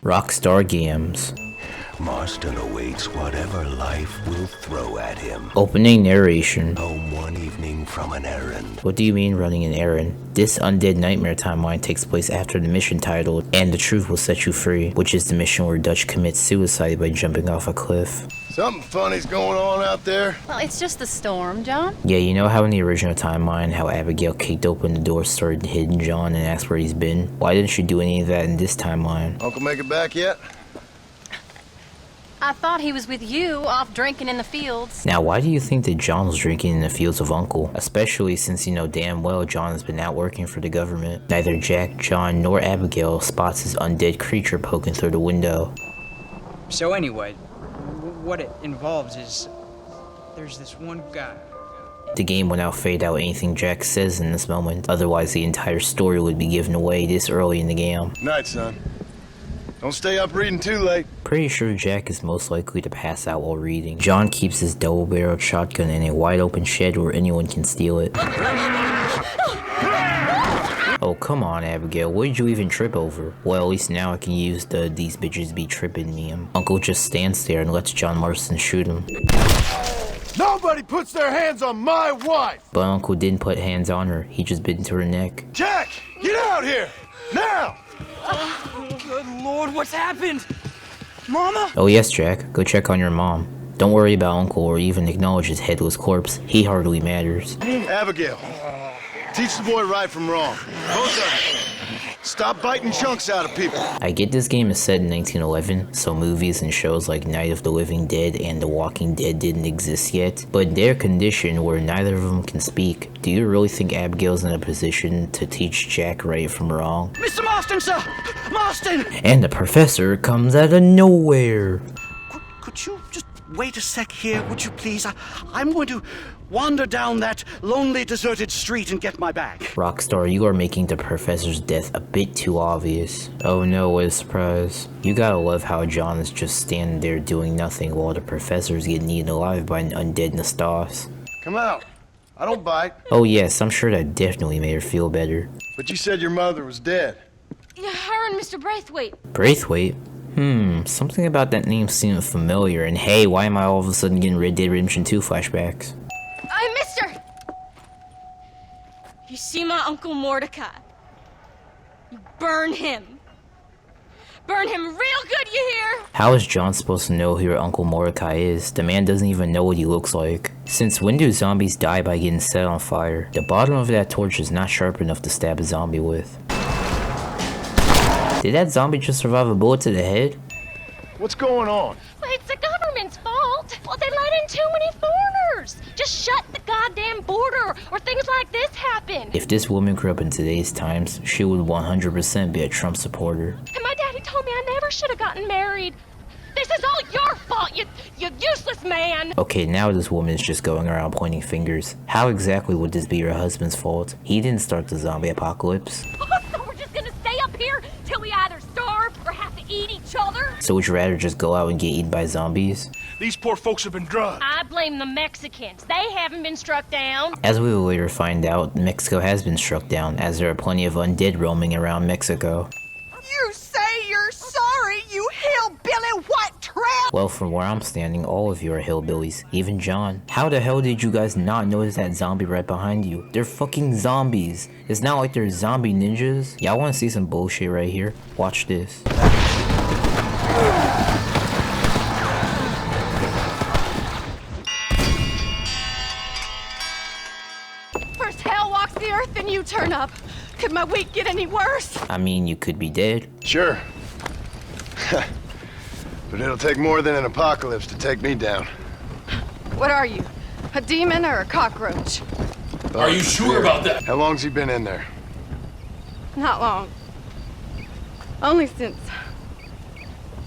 Rockstar Games. Marston awaits whatever life will throw at him. Opening narration. Home one evening from an errand. What do you mean running an errand? This Undead Nightmare timeline takes place after the mission titled And the Truth Will Set You Free, which is the mission where Dutch commits suicide by jumping off a cliff. Something funny's going on out there. Well, it's just the storm, John. Yeah, you know how in the original timeline, how Abigail kicked open the door, started hitting John, and asked where he's been? Why didn't she do any of that in this timeline? Uncle make it back yet? I thought he was with you, off drinking in the fields. Now, why do you think that John was drinking in the fields of Uncle? Especially since you know damn well John has been out working for the government. Neither Jack, John, nor Abigail spots his undead creature poking through the window. So anyway, what it involves is there's this one guy. The game will now fade out anything Jack says in this moment, otherwise the entire story would be given away this early in the game. Night, son. Don't stay up reading too late. Pretty sure Jack is most likely to pass out while reading. John keeps his double-barreled shotgun in a wide open shed where anyone can steal it. Oh, come on, Abigail, what did you even trip over? Well, at least now I can use the "these bitches be tripping" meme. Uncle just stands there and lets John Marston shoot him. Nobody puts their hands on my wife! But Uncle didn't put hands on her, he just bit into her neck. Jack, get out here! Now! Good Lord, what's happened? Mama? Oh yes, Jack, go check on your mom. Don't worry about Uncle or even acknowledge his headless corpse, he hardly matters. Abigail, teach the boy right from wrong. Both of you. Stop biting chunks out of people. I get this game is set in 1911, so movies and shows like Night of the Living Dead and The Walking Dead didn't exist yet, but in their condition where neither of them can speak, do you really think Abigail's in a position to teach Jack right from wrong? Mr. Marston, sir! Marston! And the professor comes out of nowhere. Could you just wait a sec here, would you please? I'm going to wander down that lonely, deserted street and get my bag. Rockstar, you are making the professor's death a bit too obvious. Oh no, what a surprise. You gotta love how John is just standing there doing nothing while the professor's getting eaten alive by an undead Nastas. Come out. I don't bite. Oh yes, I'm sure that definitely made her feel better. But you said your mother was dead. Yeah, her and Mr. Braithwaite. Braithwaite? Something about that name seemed familiar, and hey, why am I all of a sudden getting Red Dead Redemption 2 flashbacks? Mister! You see my Uncle Mordecai? You burn him. Burn him real good, you hear? How is John supposed to know who your Uncle Mordecai is? The man doesn't even know what he looks like. Since when do zombies die by getting set on fire? The bottom of that torch is not sharp enough to stab a zombie with. Did that zombie just survive a bullet to the head? What's going on? Well, it's the government's fault. Well, they let in too many foreigners. Just shut the goddamn border, or things like this happen. If this woman grew up in today's times, she would 100% be a Trump supporter. And my daddy told me I never should have gotten married. This is all your fault, you useless man. Okay, now this woman is just going around pointing fingers. How exactly would this be your husband's fault? He didn't start the zombie apocalypse. So we're just gonna stay up here till we either starve or have to eat each other? So would you rather just go out and get eaten by zombies? These poor folks have been drugged. I blame the Mexicans. They haven't been struck down. As we will later find out, Mexico has been struck down, as there are plenty of undead roaming around Mexico. You say you're sorry, you hillbilly white trash! Well, from where I'm standing, all of you are hillbillies, even John. How the hell did you guys not notice that zombie right behind you? They're fucking zombies. It's not like they're zombie ninjas. Y'all wanna see some bullshit right here? Watch this. First hell walks the earth, then you turn up. Could my week get any worse? I mean, you could be dead. Sure. But it'll take more than an apocalypse to take me down. What are you? A demon or a cockroach? Are you sure about that? How long's he been in there? Not long. Only since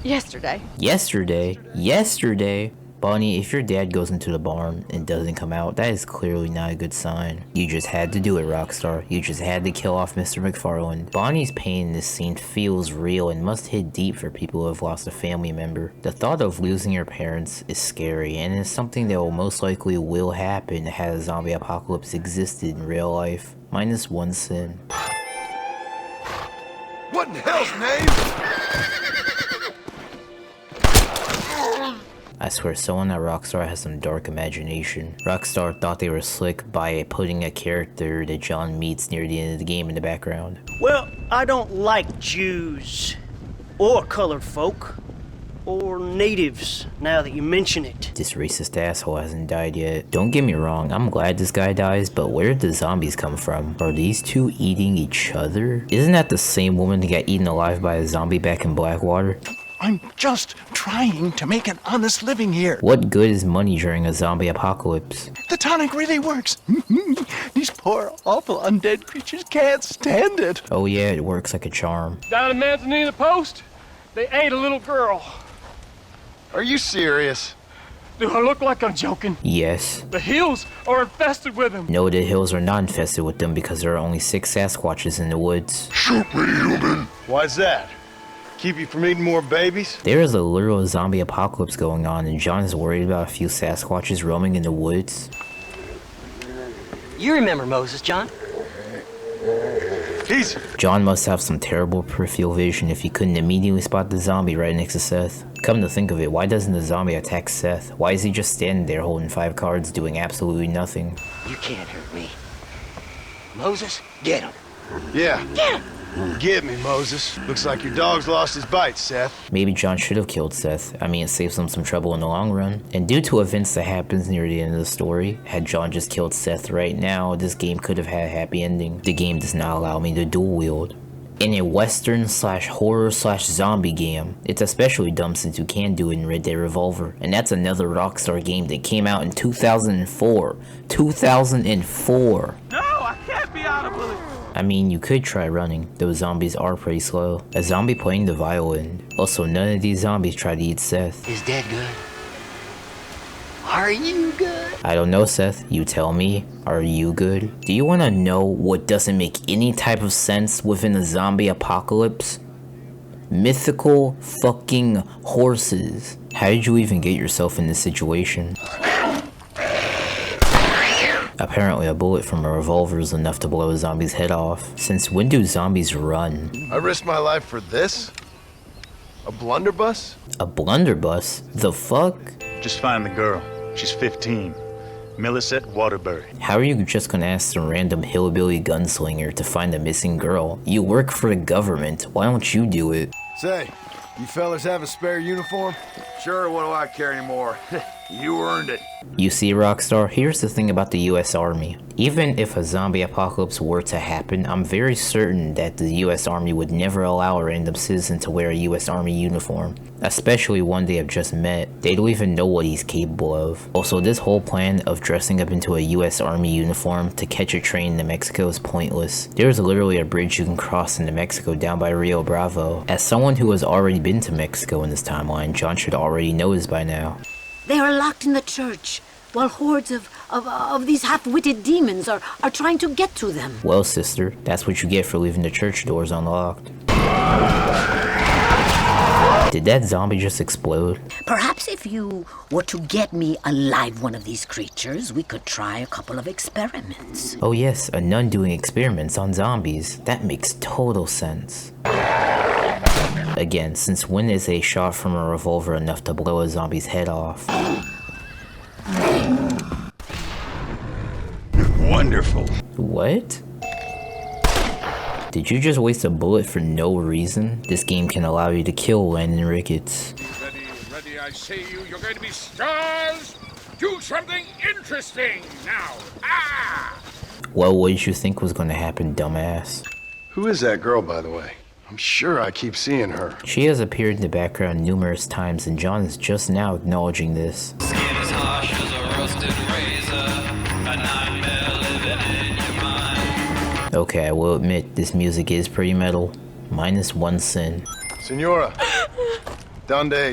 yesterday. Yesterday? Bonnie, if your dad goes into the barn and doesn't come out, that is clearly not a good sign. You just had to do it, Rockstar. You just had to kill off Mr. McFarland. Bonnie's pain in this scene feels real and must hit deep for people who have lost a family member. The thought of losing your parents is scary, and it's something that will most likely will happen had a zombie apocalypse existed in real life. Minus one sin. What in hell's name? I swear someone at Rockstar has some dark imagination. Rockstar thought they were slick by putting a character that John meets near the end of the game in the background. Well, I don't like Jews, or colored folk, or natives, now that you mention it. This racist asshole hasn't died yet. Don't get me wrong, I'm glad this guy dies, but where did the zombies come from? Are these two eating each other? Isn't that the same woman that got eaten alive by a zombie back in Blackwater? I'm just trying to make an honest living here. What good is money during a zombie apocalypse? The tonic really works. These poor, awful undead creatures can't stand it. Oh yeah, it works like a charm. Down in Manzanita Post, they ate a little girl. Are you serious? Do I look like I'm joking? Yes. The hills are infested with them. No, the hills are not infested with them because there are only 6 Sasquatches in the woods. Shoot me, human. Why's that? Keep you from eating more babies? There is a literal zombie apocalypse going on and John is worried about a few Sasquatches roaming in the woods. You remember Moses, John? Easy. John must have some terrible peripheral vision if he couldn't immediately spot the zombie right next to Seth. Come to think of it, why doesn't the zombie attack Seth? Why is he just standing there holding 5 cards doing absolutely nothing? You can't hurt me. Moses, get him. Yeah. Get him! Get me, Moses. Looks like your dog's lost his bite, Seth. Maybe John should have killed Seth. I mean, it saves him some trouble in the long run. And due to events that happens near the end of the story, had John just killed Seth right now, this game could have had a happy ending. The game does not allow me to dual wield. In a western slash horror slash zombie game, it's especially dumb since you can do it in Red Dead Revolver. And that's another Rockstar game that came out in 2004. 2004! No, I can't be out of bullet. I mean, you could try running, those zombies are pretty slow. A zombie playing the violin. Also, none of these zombies try to eat Seth. Is Dad good? Are you good? I don't know, Seth. You tell me. Are you good? Do you want to know what doesn't make any type of sense within a zombie apocalypse? Mythical fucking horses. How did you even get yourself in this situation? Apparently a bullet from a revolver is enough to blow a zombie's head off. Since when do zombies run? I risked my life for this? A blunderbuss? A blunderbuss? The fuck? Just find the girl. She's 15. Millicent Waterbury. How are you just gonna ask some random hillbilly gunslinger to find a missing girl? You work for the government. Why don't you do it? Say, you fellas have a spare uniform? Sure, what do I care anymore? You earned it. You see, Rockstar, here's the thing about the US Army. Even if a zombie apocalypse were to happen, I'm very certain that the US Army would never allow a random citizen to wear a US Army uniform. Especially one they have just met. They don't even know what he's capable of. Also, this whole plan of dressing up into a US Army uniform to catch a train to Mexico is pointless. There's literally a bridge you can cross into Mexico down by Rio Bravo. As someone who has already been to Mexico in this timeline, John should already know this by now. They are locked in the church, while hordes of these half-witted demons are trying to get to them. Well, sister, that's what you get for leaving the church doors unlocked. Did that zombie just explode? Perhaps if you were to get me alive one of these creatures, we could try a couple of experiments. Oh yes, a nun doing experiments on zombies. That makes total sense. Again, since when is a shot from a revolver enough to blow a zombie's head off? Wonderful. What? Did you just waste a bullet for no reason? This game can allow you to kill Landon Ricketts. Ready, I say you're going to be stars! Do something interesting now! Ah! Well, what did you think was gonna happen, dumbass? Who is that girl, by the way? I'm sure I keep seeing her. She has appeared in the background numerous times, and John is just now acknowledging this. Skin as harsh as a rusted razor, a nightmare living in your mind. Okay, I will admit, this music is pretty metal. Minus one sin. Senora. Donde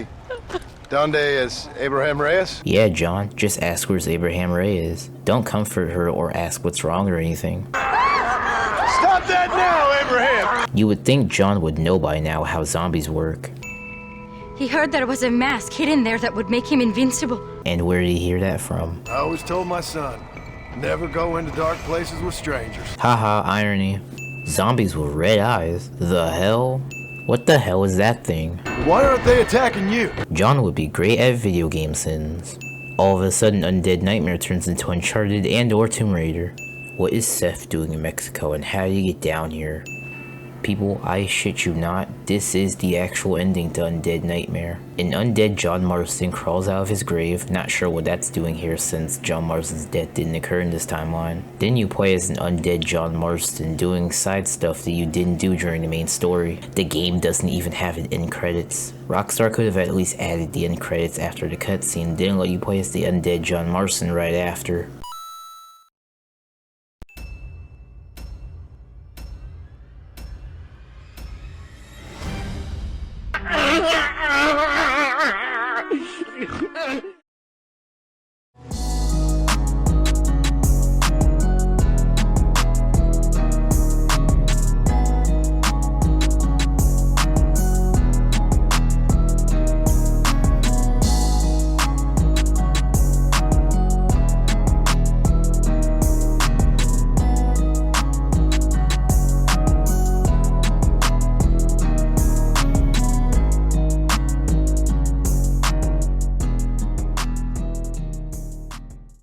is Abraham Reyes? Yeah, John, just ask where's Abraham Reyes. Don't comfort her or ask what's wrong or anything. Stop that now, Abraham! You would think John would know by now how zombies work. He heard there was a mask hidden there that would make him invincible. And where did he hear that from? I always told my son, never go into dark places with strangers. Haha, irony. Zombies with red eyes? The hell? What the hell is that thing? Why aren't they attacking you? John would be great at video game sins. All of a sudden, Undead Nightmare turns into Uncharted and or Tomb Raider. What is Seth doing in Mexico and how do you get down here? People, I shit you not, this is the actual ending to Undead Nightmare. An undead John Marston crawls out of his grave, not sure what that's doing here since John Marston's death didn't occur in this timeline. Then you play as an undead John Marston doing side stuff that you didn't do during the main story. The game doesn't even have an end credits. Rockstar could have at least added the end credits after the cutscene, didn't let you play as the undead John Marston right after.